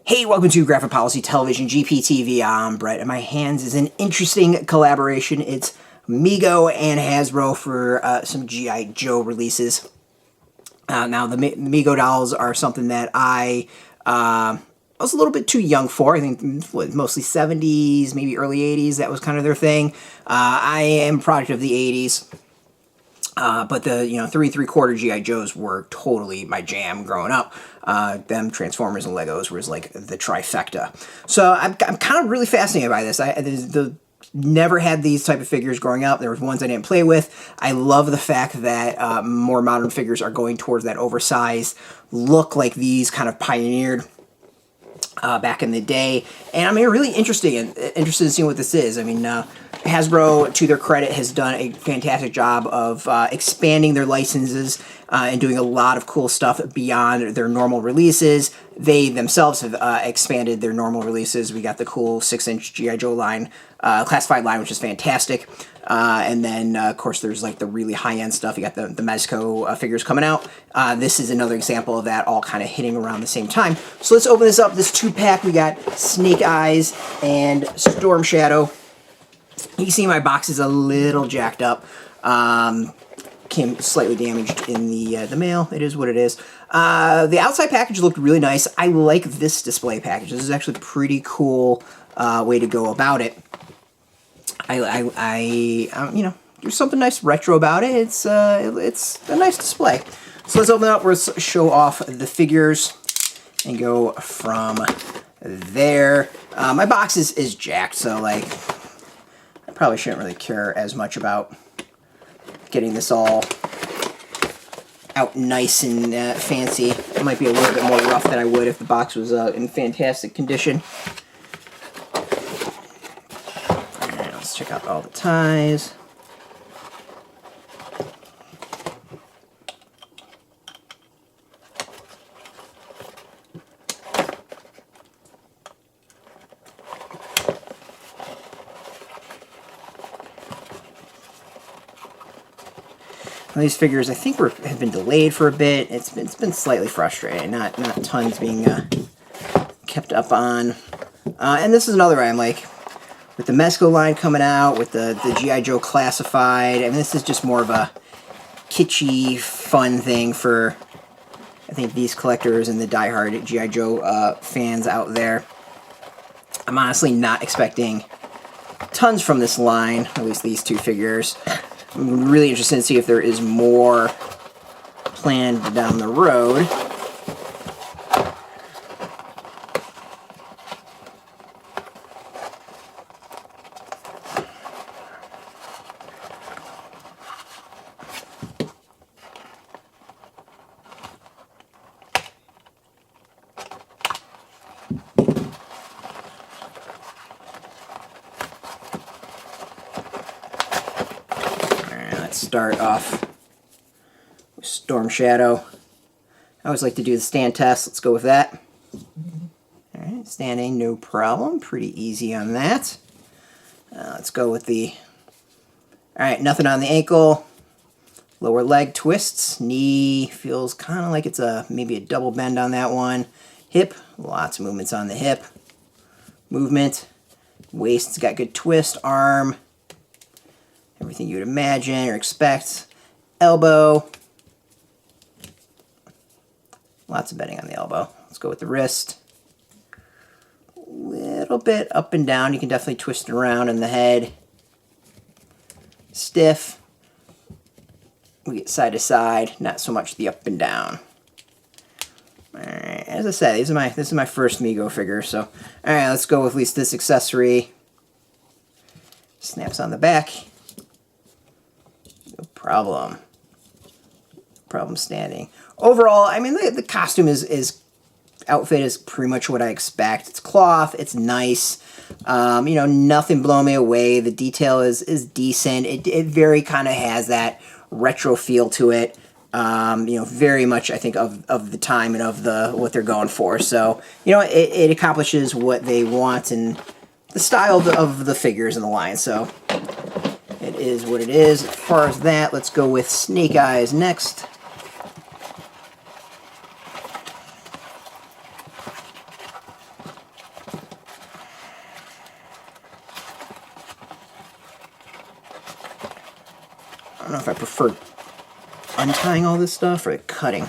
Hey, welcome to Graphic Policy Television GPTV. I'm Brett, and my hands is an interesting collaboration. It's Mego and Hasbro for some G.I. Joe releases. Now, the Mego dolls are something that I was a little bit too young for. I think mostly 70s, maybe early 80s. That was kind of their thing. I am a product of the 80s. But the 3 3/4 G.I. Joes were totally my jam growing up. Them Transformers and Legos was like the trifecta. So I'm kind of really fascinated by this. Never had these type of figures growing up. There was ones I didn't play with. I love the fact that more modern figures are going towards that oversized look like these kind of pioneered back in the day. And I'm really interested in seeing what this is. I mean, Hasbro, to their credit, has done a fantastic job of expanding their licenses and doing a lot of cool stuff beyond their normal releases. They themselves have expanded their normal releases. We got the cool 6-inch G.I. Joe line, classified line, which is fantastic. And then, of course, there's like the really high-end stuff. You got the Mezco figures coming out. This is another example of that all kind of hitting around the same time. So let's open this up, this 2-pack. We got Snake Eyes and Storm Shadow. You can see my box is a little jacked up. Came slightly damaged in the mail. It is what it is. The outside package looked really nice. I like this display package. This is actually a pretty cool way to go about it. There's something nice retro about it. It's a nice display. So let's open it up. Let's show off the figures and go from there. My box is jacked, so like I probably shouldn't really care as much about getting this all out nice and fancy. It might be a little bit more rough than I would if the box was in fantastic condition. Alright, let's check out all the ties. These figures, I think, have been delayed for a bit. It's been slightly frustrating. Not tons being kept up on. And this is another one, like, with the Mezco line coming out, with the G.I. Joe Classified. I mean, this is just more of a kitschy, fun thing for, I think, these collectors and the diehard G.I. Joe fans out there. I'm honestly not expecting tons from this line, at least these two figures. I'm really interested to see if there is more planned down the road. Start off with Storm Shadow. I always like to do the stand test. Let's go with that. Alright, standing, no problem. Pretty easy on that. Let's go with the... Alright, nothing on the ankle. Lower leg twists. Knee feels kind of like it's maybe a double bend on that one. Hip, lots of movements on the hip. Movement. Waist's got good twist. Arm. Everything you would imagine or expect. Elbow. Lots of bending on the elbow. Let's go with the wrist. A little bit up and down. You can definitely twist it around in the head. Stiff. We get side to side. Not so much the up and down. Alright, as I said, this is my first Mego figure, so alright, let's go with at least this accessory. Snaps on the back. No problem standing. Overall, I mean, the costume outfit is pretty much what I expect. It's cloth, it's nice. Nothing blowing me away. The detail is decent. It very kind of has that retro feel to it. Very much, I think, of the time and of what they're going for. So, it accomplishes what they want and the style of the figures in the line. So it is what it is. As far as that, let's go with Snake Eyes next. don't know if I prefer untying all this stuff or cutting.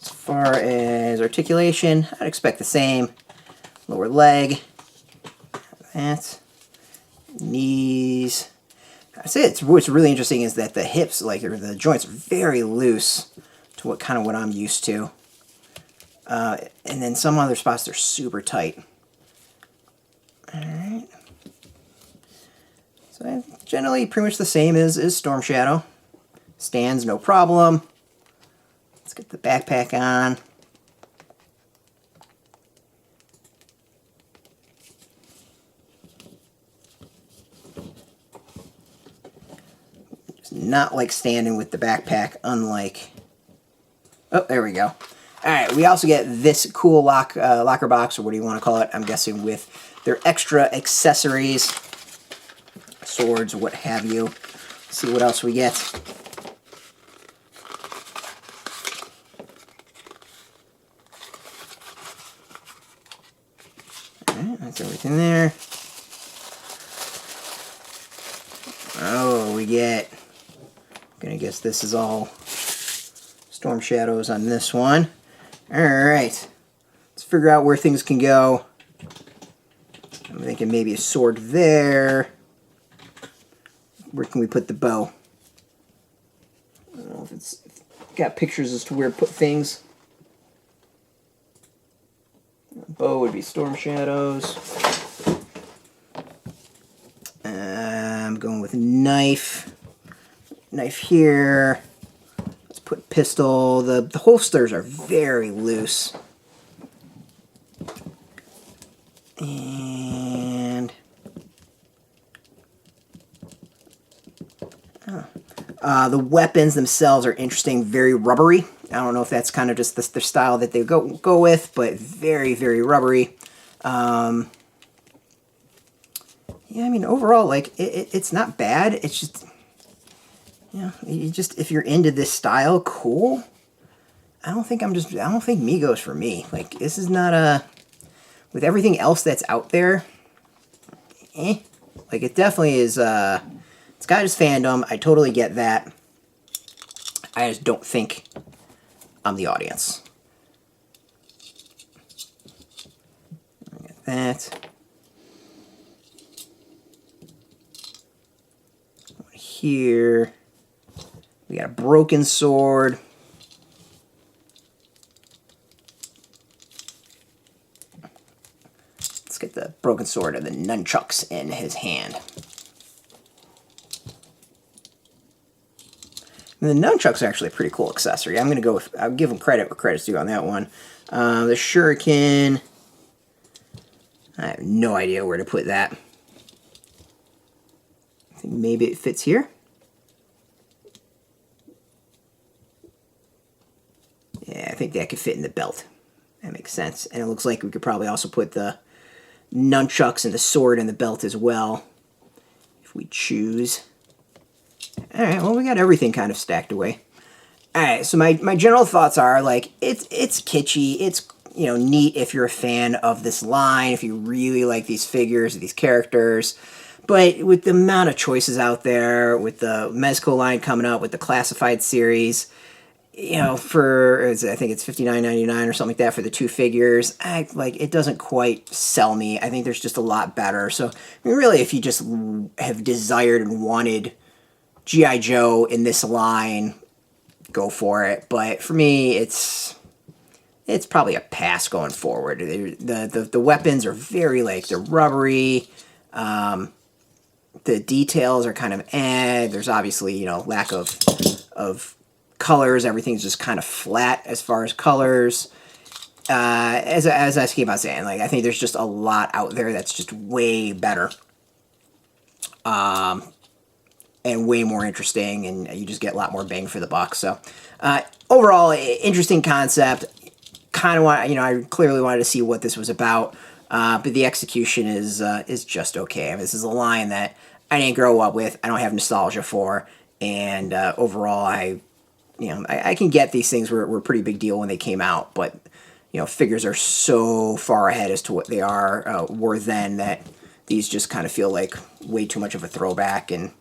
As far as articulation, I'd expect the same. Lower leg, that, knees. I'd say what's really interesting is that the hips, like or the joints, are very loose to what I'm used to. And then some other spots they're super tight. All right. So generally pretty much the same as Storm Shadow. Stands no problem. Let's get the backpack on. It's not like standing with the backpack, unlike... Oh, there we go. Alright, we also get this cool locker box, or what do you want to call it, I'm guessing, with their extra accessories, swords, what have you. Let's see what else we get. That's everything there. Oh, we get... I'm gonna guess this is all Storm Shadows on this one. Alright. Let's figure out where things can go. I'm thinking maybe a sword there. Where can we put the bow? I don't know if it's got pictures as to where to put things. Bow would be Storm Shadows. I'm going with knife. Knife here. Let's put pistol. The holsters are very loose. And... the weapons themselves are interesting, very rubbery. I don't know if that's kind of just the style that they go with, but very, very rubbery. Yeah, I mean, overall, like, it's not bad. It's just, you know, if you're into this style, cool. I don't think Mego's for me. Like, this is not with everything else that's out there, Like, it definitely is, it's got its fandom. I totally get that. I just don't think I'm the audience. Get that. Here. We got a broken sword. Let's get the broken sword and the nunchucks in his hand. And the nunchucks are actually a pretty cool accessory. I'm gonna go with, I'll give them credit where credit's due on that one. The shuriken, I have no idea where to put that. I think maybe it fits here. Yeah, I think that could fit in the belt. That makes sense. And it looks like we could probably also put the nunchucks and the sword in the belt as well, if we choose. Alright, well, we got everything kind of stacked away. Alright, so my general thoughts are, like, it's kitschy, it's, you know, neat if you're a fan of this line, if you really like these figures, these characters, but with the amount of choices out there, with the Mezco line coming up, with the Classified series, you know, for, I think it's $59.99 or something like that for the two figures, it doesn't quite sell me. I think there's just a lot better. So, I mean, really, if you just have desired and wanted G.I. Joe in this line, go for it. But for me, it's it's probably a pass going forward. The weapons are very, like, they're rubbery. The details are kind of There's obviously, you know, lack of colors. Everything's just kind of flat as far as colors. As I keep on saying, like, I think there's just a lot out there that's just way better. And way more interesting, and you just get a lot more bang for the buck. So, overall, interesting concept. Kind of want, you know, I clearly wanted to see what this was about, but the execution is just okay. I mean, this is a line that I didn't grow up with. I don't have nostalgia for, and overall, I can get these things were a pretty big deal when they came out, but you know, figures are so far ahead as to what they were then that these just kind of feel like way too much of a throwback and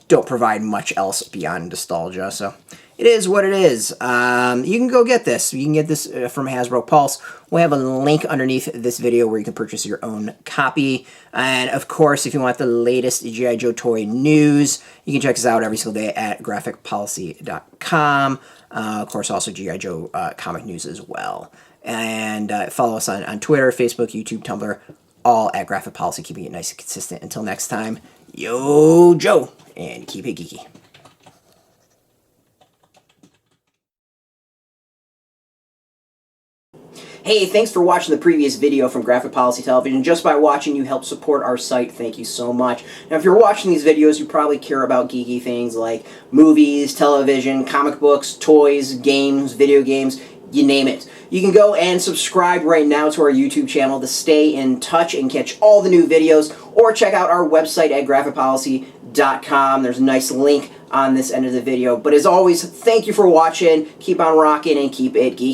don't provide much else beyond nostalgia. So it is what it is. You can go get this. You can get this from Hasbro Pulse. We'll have a link underneath this video where you can purchase your own copy. And of course, if you want the latest G.I. Joe toy news, you can check us out every single day at graphicpolicy.com. Of course, also G.I. Joe comic news as well. And follow us on Twitter, Facebook, YouTube, Tumblr, all at Graphic Policy, keeping it nice and consistent. Until next time, yo, Joe, and keep it geeky. Hey, thanks for watching the previous video from Graphic Policy Television. Just by watching, you help support our site. Thank you so much. Now, if you're watching these videos, you probably care about geeky things like movies, television, comic books, toys, games, video games, you name it. You can go and subscribe right now to our YouTube channel to stay in touch and catch all the new videos, or check out our website at graphicpolicy.com. There's a nice link on this end of the video. But as always, thank you for watching. Keep on rocking and keep it geeky.